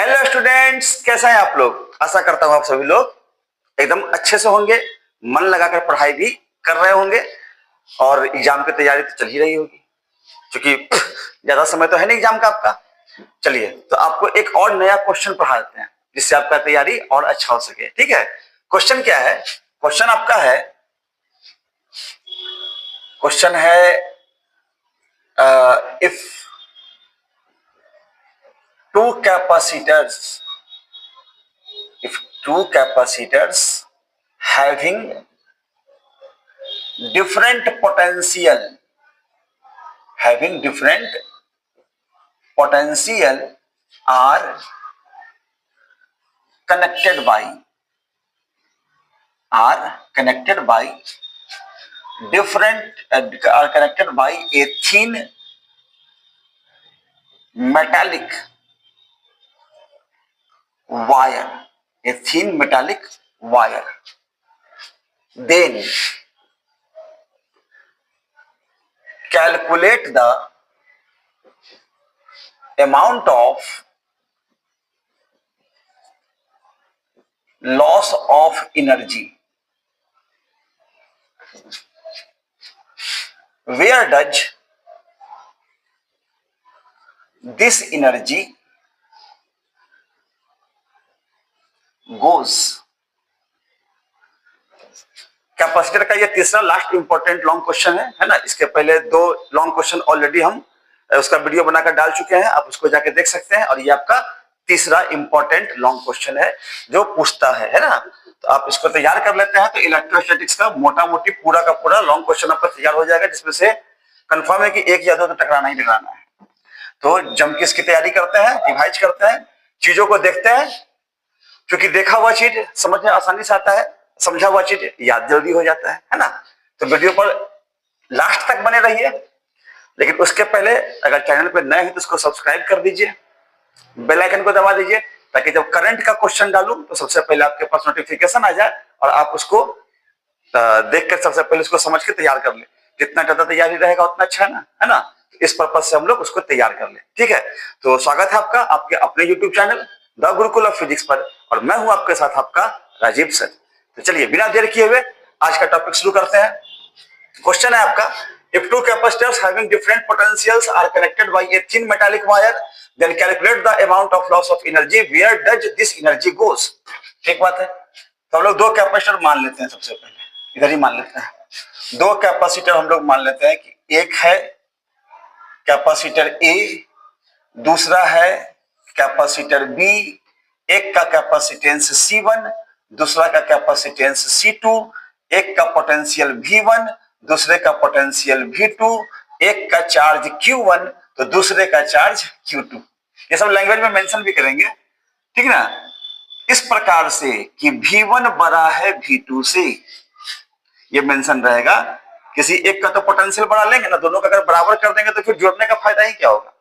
Hello students, कैसे हैं आप लोग। आशा करता हूं आप सभी लोग एकदम अच्छे से होंगे, मन लगाकर पढ़ाई भी कर रहे होंगे और एग्जाम की तैयारी तो चल ही रही होगी, क्योंकि ज्यादा समय तो है नहीं एग्जाम का आपका। चलिए, तो आपको एक और नया क्वेश्चन पढ़ा देते हैं जिससे आपका तैयारी और अच्छा हो सके। ठीक है, क्वेश्चन क्या है? क्वेश्चन आपका है, क्वेश्चन है if two capacitors if two capacitors having different potential are connected by a thin metallic wire, then calculate the amount of loss of energy. Where does this energy goes? Capacitor का ये तीसरा last important long question है ना। इसके पहले दो long question already हम उसका वीडियो बनाकर डाल चुके हैं, आप उसको जाके देख सकते हैं। और ये आपका तीसरा इंपॉर्टेंट लॉन्ग क्वेश्चन है जो पूछता है ना। तो आप इसको तैयार कर लेते हैं तो इलेक्ट्रोस्टैटिक्स का मोटा मोटी पूरा का पूरा लॉन्ग क्वेश्चन आपका तैयार हो जाएगा, जिसमें से कंफर्म है कि एक या दो तो टकराना ही टकराना है। तो जम के इसकी तैयारी करते हैं, रिवाइज करते हैं, चीजों को देखते हैं, क्योंकि देखा हुआ चीज समझ में आसानी से आता है, समझा हुआ चीज याद जल्दी हो जाता है ना। तो वीडियो पर लास्ट तक बने रहिए, लेकिन उसके पहले अगर चैनल पर नए हैं तो उसको सब्सक्राइब कर दीजिए, बेल आइकन को दबा दीजिए, ताकि जब करंट का क्वेश्चन डालूं तो सबसे पहले आपके पास नोटिफिकेशन आ जाए और आप उसको देखकर सबसे पहले उसको समझ के तैयार कर ले। जितना ज्यादा तैयारी रहेगा उतना अच्छा है ना। इस पर्पज से हम लोग उसको तैयार कर ले। ठीक है, तो स्वागत है आपका आपके अपने YouTube channel the Gurukul of physics पर, और मैं हूं आपके साथ आपका राजीव सर। तो चलिए बिना देर किए हुए आज का टॉपिक शुरू करते हैं। क्वेश्चन है आपका, if two capacitors having different potentials are connected by a thin metallic wire, then calculate the amount of loss of energy, where does this energy goes? ठीक बात है। तो हम लोग दो कैपेसिटर मान लेते हैं, सबसे पहले इधर ही मान लेते हैं। दो कैपेसिटर हम लोग मान लेते हैं कि एक है कैपेसिटर ए, दूसरा है कैपेसिटर बी। एक का कैपेसिटेंस C1, दूसरा का कैपेसिटेंस C2। एक का पोटेंशियल V1, दूसरे का पोटेंशियल V2। एक का चार्ज Q1 तो दूसरे का चार्ज Q2। ये सब लैंग्वेज में मेंशन भी करेंगे, ठीक ना। इस प्रकार से कि V1 बड़ा है V2 से, ये मेंशन रहेगा। किसी एक का तो पोटेंशियल बड़ा लेंगे ना, दोनों का अगर बराबर कर देंगे तो फिर जोड़ने का फायदा ही क्या होगा।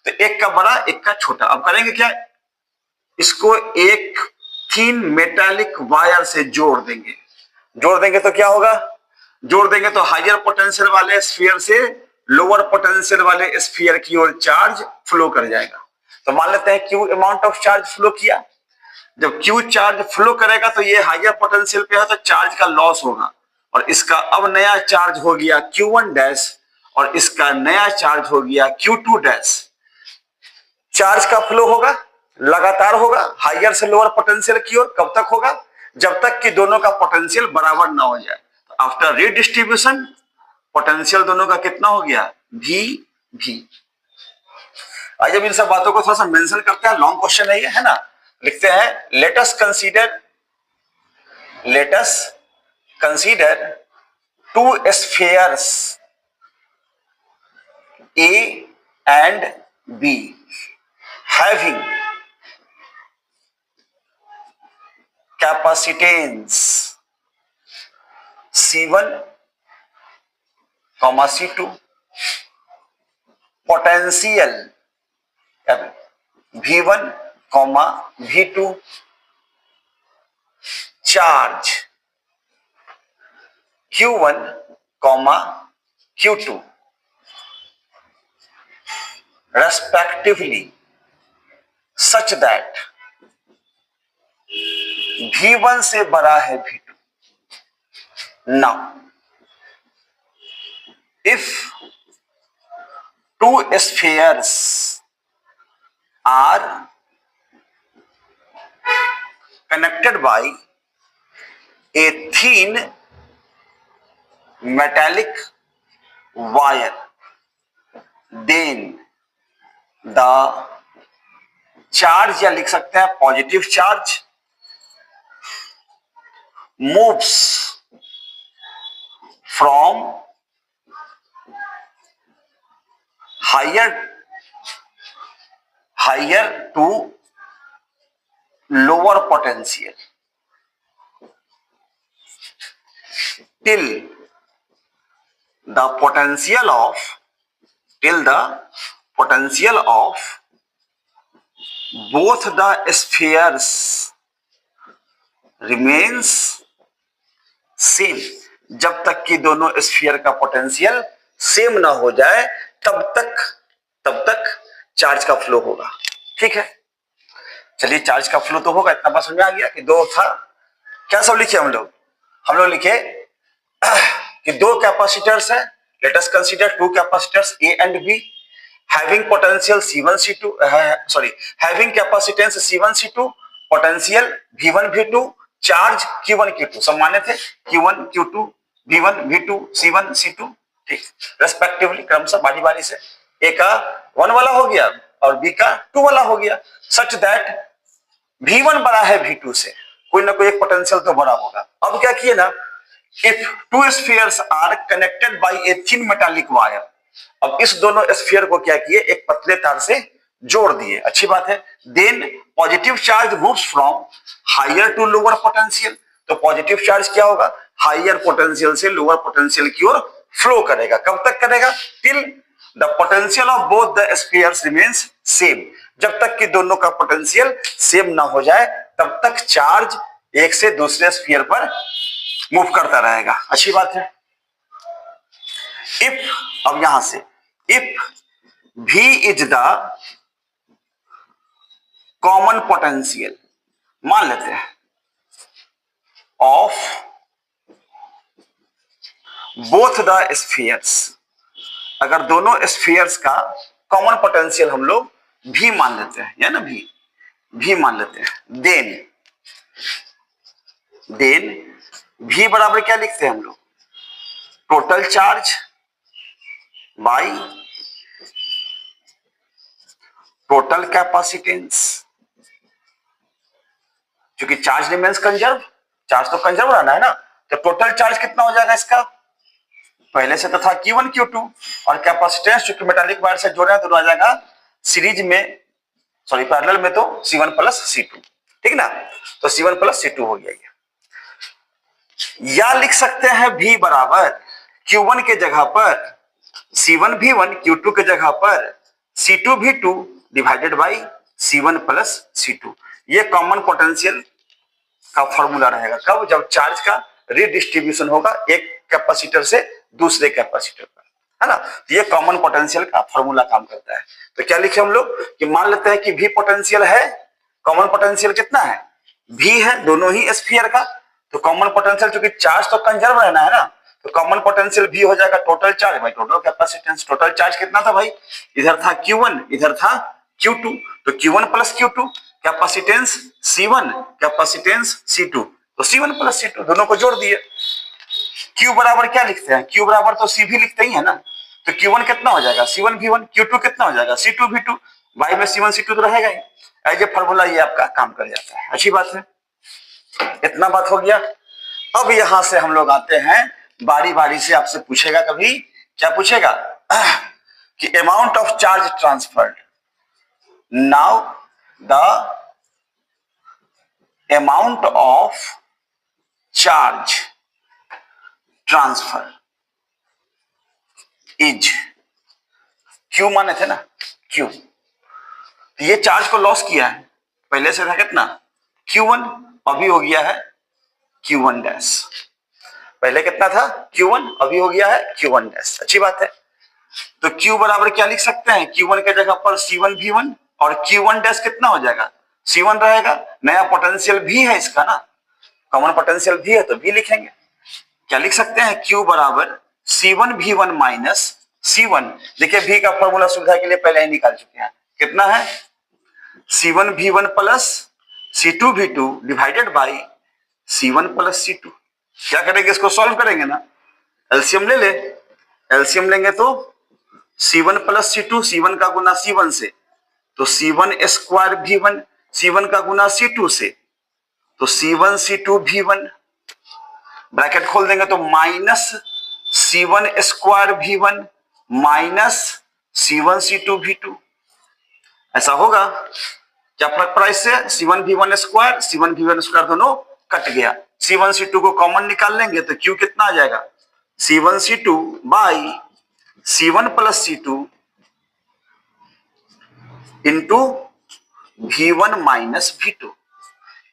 तो एक का बड़ा एक का छोटा। अब करेंगे क्या, इसको एक थीन मेटालिक वायर से जोड़ देंगे। जोड़ देंगे तो क्या होगा, जोड़ देंगे तो हायर पोटेंशियल वाले स्फीयर से लोअर पोटेंशियल वाले स्फीयर की ओर चार्ज फ्लो कर जाएगा। तो मान लेते हैं Q amount of charge flow किया। जब Q चार्ज फ्लो करेगा तो ये हायर पोटेंशियल पे है तो चार्ज का लॉस होगा, और इसका अब नया चार्ज हो गया Q1 डैश, और इसका नया चार्ज हो गया Q2 डैश। चार्ज का फ्लो होगा, लगातार होगा, हायर से लोअर पोटेंशियल की ओर। कब तक होगा, जब तक कि दोनों का पोटेंशियल बराबर ना हो जाए। आफ्टर रीडिस्ट्रीब्यूशन पोटेंशियल दोनों का कितना हो गया, V। आज जब इन सब बातों को थोड़ा सा मेंशन करते हैं, लॉन्ग क्वेश्चन है ये, है ना। लिखते हैं, let us consider to spheres A and B having capacitance C1, C2, potential V1, V2, charge Q1, Q2 respectively, such that V1 से बड़ा है V2. Now if two spheres are connected by a thin metallic wire, then the charge, या लिख सकते हैं positive charge, moves from higher to lower potential till the potential of both the spheres remains same. जब तक कि दोनों sphere का potential same ना हो जाए तब तक चार्ज का फ्लो होगा. ठीक है, चलिए चार्ज का फ्लो तो होगा, इतना बात समझ में आ गया कि दो था. क्या सब लिखे हम लोग लिखे कि दो कैपेसिटर्स हैं. Let us consider two capacitors A and B having potential C1 C2 having capacitance C1 C2, potential V1 V2, charge Q1 Q2 सब माने थे. Q1 Q2 V1 V2 C1 C2, ठीक, रेस्पेक्टिवली क्रमशः बारी बारी से. A का 1 वाला हो गया और B का 2 वाला हो गया. सच दैट V1 बड़ा है V2 से, कोई ना कोई एक पोटेंशियल तो बड़ा होगा. अब क्या किए ना, if two spheres are connected by a thin metallic wire, अब इस दोनों स्फीयर को क्या किए, एक पतले तार से जोड़ दिए. अच्छी बात है. Then positive charge moves from higher to lower potential, तो पॉजिटिव चार्ज क्या होगा, हायर पोटेंशियल से लोअर पोटेंशियल की ओर फ्लो करेगा. कब तक करेगा, till the potential of both the spheres remains same. जब तक कि दोनों का पोटेंशियल सेम ना हो जाए तब तक चार्ज एक से दूसरे स्फीयर पर मूव करता रहेगा. अच्छी बात है. इफ, अब यहां से if V is the common potential, मान लेते हैं, ऑफ बोथ द स्फीयर्स, अगर दोनों स्फीयर्स का कॉमन पोटेंशियल हम लोग V मान लेते हैं, या ना V मान लेते हैं, देन V बराबर क्या लिखते हैं हम लोग, total charge by total capacitance. क्योंकि चार्ज रिमेन्स कंजर्व, चार्ज तो कंजर्व रहना है ना, तो टोटल चार्ज कितना हो जाएगा इसका, पहले से तो था Q1 Q2 और कैपेसिटेंस चूंकि मेटालिक वायर से जोड़े हैं तो आ जाएगा सीरीज में, पैरेलल में तो C1 प्लस C2. ठीक ना, तो C1 प्लस C2 हो गया. या लिख सकते हैं V बराबर Q1 के जगह पर C1 V1, Q2 के जगह पर C2 V2 divided by C1 plus C2. ये कॉमन पोटेंशियल का फॉर्मूला रहेगा. कब, जब चार्ज का रिडिस्ट्रीब्यूशन होगा एक कैपेसिटर से दूसरे कैपेसिटर पर, है ना. तो ये कॉमन पोटेंशियल का फॉर्मूला काम करता है. तो क्या लिखे हम लोग कि मान लेते हैं कि V पोटेंशियल है, कॉमन पोटेंशियल कितना है, V है दोनों ही स्फीयर का, तो कॉमन पोटेंशियल चूंकि चार्ज तो कंजर्व रहना है ना, तो कॉमन पोटेंशियल V हो जाएगा total charge by total capacitance. Total charge कितना था भाई, इधर था Q1 इधर था Q2, तो Q1 plus Q2, capacitance C1 capacitance C2, तो C1 प्लस C2 दोनों को जोड़ दिए. Q बराबर क्या लिखते हैं, Q बराबर तो C भी लिखते ही है ना, तो Q1 कितना हो जाएगा C1 V1, Q2 कितना हो जाएगा C2 V2, बाई में C1 C2 तो रहेगा ही. एज ए फॉर्मूला ये आपका काम कर जाता है. अच्छी बात है. इतना बात हो गया. अब यहां से हम लोग आते हैं, बारी बारी से आपसे पूछेगा, कभी क्या पूछेगा कि amount of charge transferred. Now the amount of charge transfer is Q माने थे ना, Q. ये चार्ज को लॉस किया है, पहले से था कितना Q1, अभी हो गया है Q1 डैश. पहले कितना था Q1, अभी हो गया है Q1 डैश. अच्छी बात है. तो Q बराबर क्या लिख सकते हैं, Q1 के जगह पर C1 V1 और Q1 डैश कितना हो जाएगा, C1 रहेगा। नया पोटेंशियल भी है इसका ना, कॉमन पोटेंशियल भी है तो भी लिखेंगे। क्या लिख सकते हैं, Q बराबर C1 V1 माइनस C1। देखिए V का फॉर्मूला सुविधा के लिए पहले ही निकाल चुके हैं, कितना है C1 V1 plus C2 V2 divided by C1 plus C2। क्या करेंगे, इसको सॉल्व करेंगे ना, एलसीएम ले ले। एलसीएम लेंगे तो C1 प्लस C2, C1 का गुना C1 से तो C1 स्क्वायर V1, C1 का गुना C2 से तो C1 C2 V1, ब्रैकेट खोल देंगे तो minus C1 square V1 minus C1 C2 V2। ऐसा होगा, क्या फर्क पड़ा इससे, C1 V1 square C1 V1 square दोनों कट गया, C1 C2 को कॉमन निकाल लेंगे तो Q कितना आ जाएगा, C1 C2 by C1 plus C2 into V1 minus V2।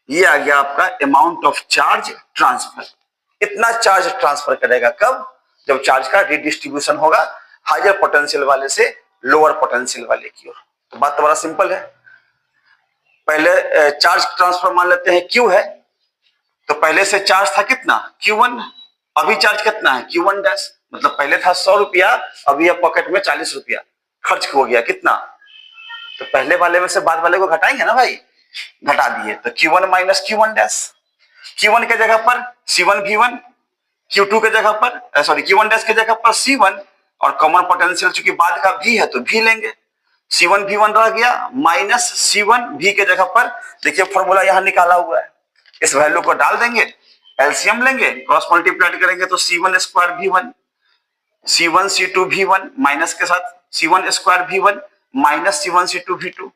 ये आ गया आपका अमाउंट ऑफ चार्ज ट्रांसफर। इतना चार्ज ट्रांसफर करेगा कब, जब चार्ज का रिडिस्ट्रीब्यूशन होगा हायर पोटेंशियल वाले से लोअर पोटेंशियल वाले की ओर। तो बात तो बड़ा सिंपल है। पहले चार्ज ट्रांसफर मान लेते हैं Q है, तो पहले से चार्ज था कितना Q1, अभी चार्ज कितना है Q1 डैश, मतलब पहले था 100 रुपया, अभी अब पॉकेट में 40 रुपया खर्च हो गया कितना, तो पहले वाले में से बाद वाले को घटाएंगे ना भाई, घटा दिए तो Q1 minus Q1 dash. Q1 के जगह पर C1 V1, Q2 के जगह पर सॉरी Q1 डैश के जगह पर C1 और कॉमन पोटेंशियल चूंकि बाद का V है तो V लेंगे, C1 V1 रह गया माइनस C1 V के जगह पर देखिए फॉर्मूला यहां निकाला हुआ है, इस वैल्यू को डाल देंगे, एलसीएम लेंगे, क्रॉस मल्टीप्लाई करेंगे तो C1 square V1 C1 C2 V1 minus के साथ C1 square V1 minus C1 C2 V2,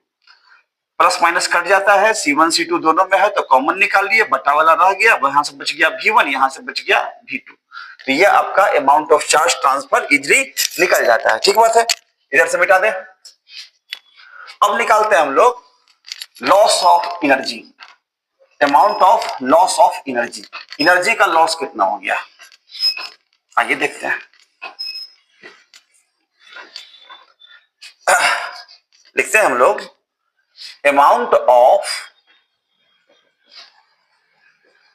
plus minus cut जाता है, C1 C2 दोनों में है तो कॉमन निकाल लिए, बटा वाला रह गया, वहां से बच गया V1, यहां से बच गया V2। तो ये आपका amount of charge transfer easily निकल जाता है। ठीक बात है, इधर से मिटा दें। अब निकालते हैं हम लोग loss of energy, amount of loss of energy. Energy का लॉस कितना हो गया, आइए देखते हैं। लिखते हैं हम लोग amount of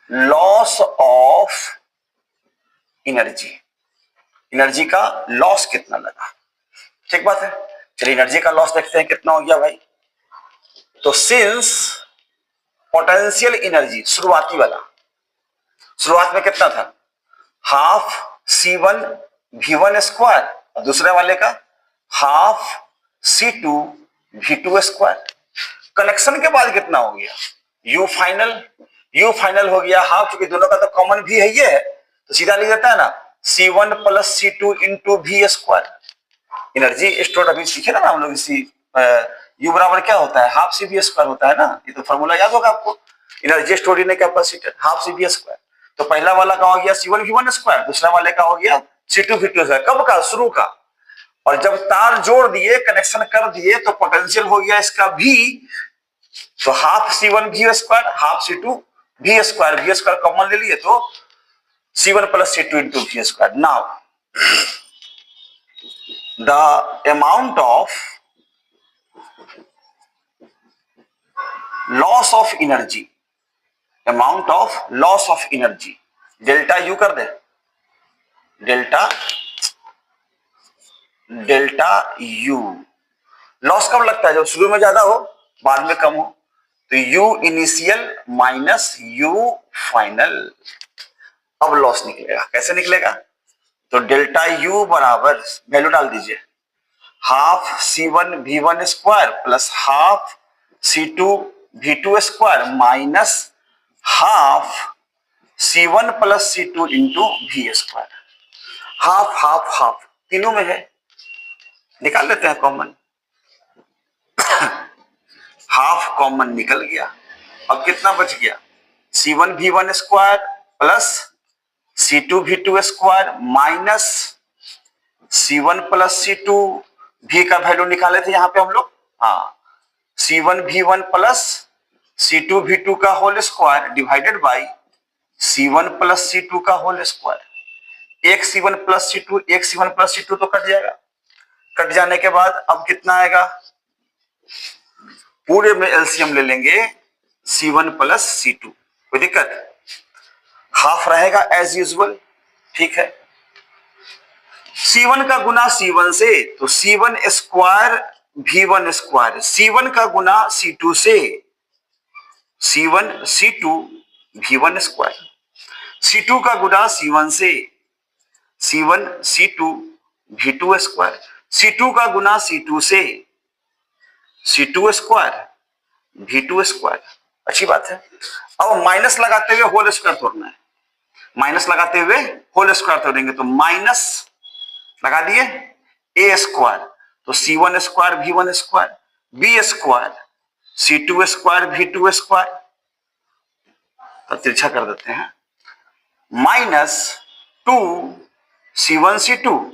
loss of energy, energy का लॉस कितना लगा। ठीक बात है, चलिए एनर्जी का लॉस देखते हैं कितना हो गया भाई। तो सिंस पोटेंशियल एनर्जी शुरुआती वाला, शुरुआत में कितना था हाफ C1 V1 स्क्वायर और दूसरे वाले का half C2 V2 square. Connection के बाद कितना हो गया U फाइनल हो गया हाफ, क्योंकि दोनों का तो कॉमन भी है ये है तो सीधा लिख देता है ना C1 plus C2 into V square. Energy store अभी सीखे ना हम लोग, इसी U बराबर क्या होता है हाफ CV स्क्वायर होता है ना, ये तो फॉर्मूला याद होगा आपको, energy store in capacitor half CV square. तो पहला वाला का हो गया C1 V1 स्क्वायर, दूसरा वाले का हो गया C2 V2 स्क्वायर, कब का शुरू का, और जब तार जोड़ दिए कनेक्शन कर दिए तो पोटेंशियल हो गया इसका V, तो half C1 V square half C2 V square common ले लिए तो C1 plus C2 into V square. Now the amount of loss of energy, amount of loss of energy delta U कर दे, delta U। Loss कब लगता है, जब शुरू में ज्यादा हो बाद में कम हो, तो U initial minus U final. अब लॉस निकलेगा, कैसे निकलेगा, तो डेल्टा U बराबर वैल्यू डाल दीजिए half C1 V1 square plus half C2 V2 square minus half C1 plus C2 into V square. Half half half तीनों में है, निकाल लेते हैं कॉमन। हाफ कॉमन निकल गया, अब कितना बच गया C1 V1 square plus C2 V2 square minus C1 plus C2 V का वैल्यू निकाले थे यहां पे हम लोग, हाँ C1 V1 plus C2 V2 का whole square divided by C1 plus C2 का होल स्क्वायर। एक C1 प्लस C2 एक C1 प्लस C2 तो कट जाएगा, कट जाने के बाद अब कितना आएगा पूरे में एलसीएम ले लेंगे C1 प्लस C2, कोई दिक्कत? हाफ रहेगा एज यूजुअल, ठीक है। C1 का गुना C1 से तो C1 square V1 square, C1 का गुना C2 से C1 C2 V1 square, C2 का गुना C1 से C1 C2 V2 square, C2 का गुना C2 से C2 स्क्वायर V2 स्क्वायर। अच्छी बात है। अब माइनस लगाते हुए होल स्क्वायर तोड़ना है, माइनस लगाते हुए होल स्क्वायर तोड़ेंगे तो माइनस लगा दिए ए स्क्वायर तो C1 square V1 square, b square C2 square V2 square, तो तिरछा कर देते हैं, minus 2 C1 C2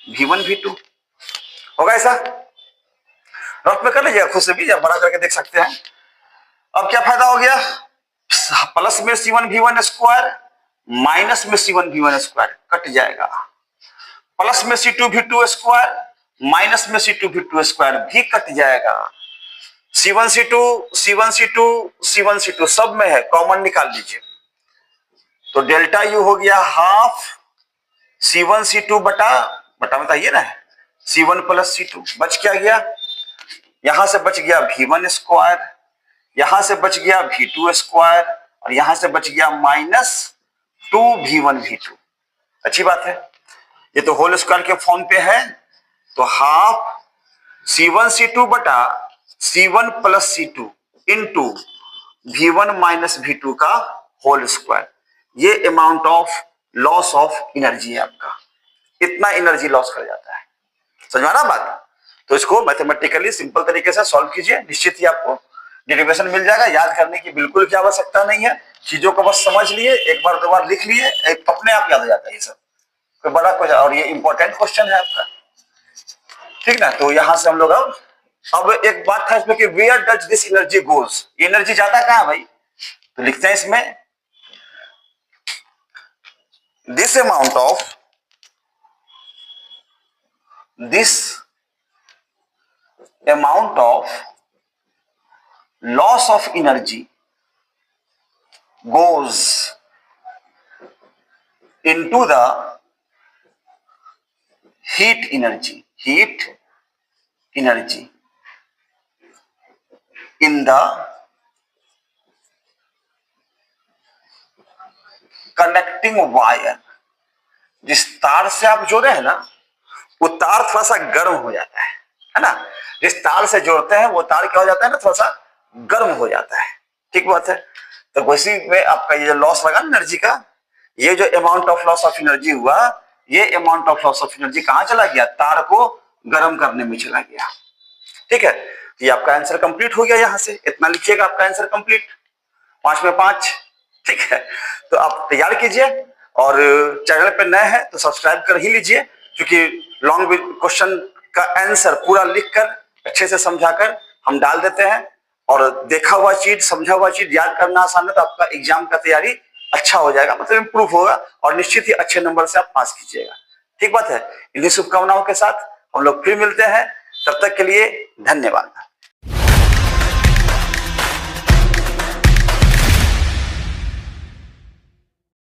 V1 V2। होगा ऐसा? नोट में कर लीजिएगा खुद से भी, या बड़ा करके देख सकते हैं। अब क्या फायदा हो गया? प्लस में C1 V1 स्क्वायर, माइनस में C1 V1 स्क्वायर कट जाएगा, प्लस में C2 V2 स्क्वायर, माइनस में C2 V2 स्क्वायर भी कट जाएगा। C1 C2 C1 C2 C1 C2 सब में है, कॉमन निकाल लीजिए तो डेल्टा यू हो गया हाफ C1 C2 बटा बताइए ना, C1 प्लस C2। बच क्या गया? यहां से बच गया V1 स्क्वायर, यहां से बच गया V2 स्क्वायर और यहां से बच गया माइनस 2 V1 V2। अच्छी बात है। ये तो होल स्क्वायर के फॉर्म पे है तो हाफ C1 C2 बटा C1 plus C2 into V1 minus V2 का होल स्क्वायर। ये amount of loss of energy है आपका, इतना एनर्जी लॉस कर जाता है। समझ में आ रहा बात? तो इसको मैथमेटिकली सिंपल तरीके से सॉल्व कीजिए, निश्चित ही आपको डेरिवेशन मिल जाएगा। याद करने की बिल्कुल की आवश्यकता नहीं है, चीजों को बस समझ लिए, एक बार दो बार लिख लिए, एक अपने आप याद हो जाता है ये सब, कोई बड़ा कुछ। और ये इंपॉर्टेंट क्वेश्चन है आपका, ठीक ना। तो यहां से हम लोग अब एक बात था इसमें कि where does this energy goes, energy जाता कहां भाई? तो लिखते हैं इसमें this amount of loss of energy goes into the heat energy in the connecting wire। जिस तार से आप जोड़े हैं ना वो तार थोड़ा सा गर्म हो जाता है ना। जिस तार से जोड़ते हैं वो तार क्या हो जाता है ना, थोड़ा सा गर्म हो जाता है, ठीक बात है। तो वैसे में आपका ये जो लॉस लगा एनर्जी का, ये जो amount of loss of energy हुआ, ये amount of loss of energy कहां चला गया? तार को गर्म करने में चला गया, ठीक है। ये आपका आंसर कंप्लीट हो गया। यहां से इतना लिखिएगा, आपका आंसर कंप्लीट, 5 में 5, ठीक है। तो आप तैयार कीजिए और चैनल पे नए हैं तो सब्सक्राइब कर ही लीजिए, क्योंकि लॉन्ग क्वेश्चन का आंसर पूरा लिखकर अच्छे से समझाकर हम डाल देते हैं। और देखा हुआ चीज, समझा हुआ चीज याद करना आसान है तो आपका एग्जाम का तैयारी अच्छा हो जाएगा, मतलब इंप्रूव होगा और निश्चित ही अच्छे नंबर से आप पास कीजिएगा, ठीक बात है। इन्हीं शुभकामनाओं के साथ हम लोग फिर मिलते हैं, तब तक के लिए धन्यवाद।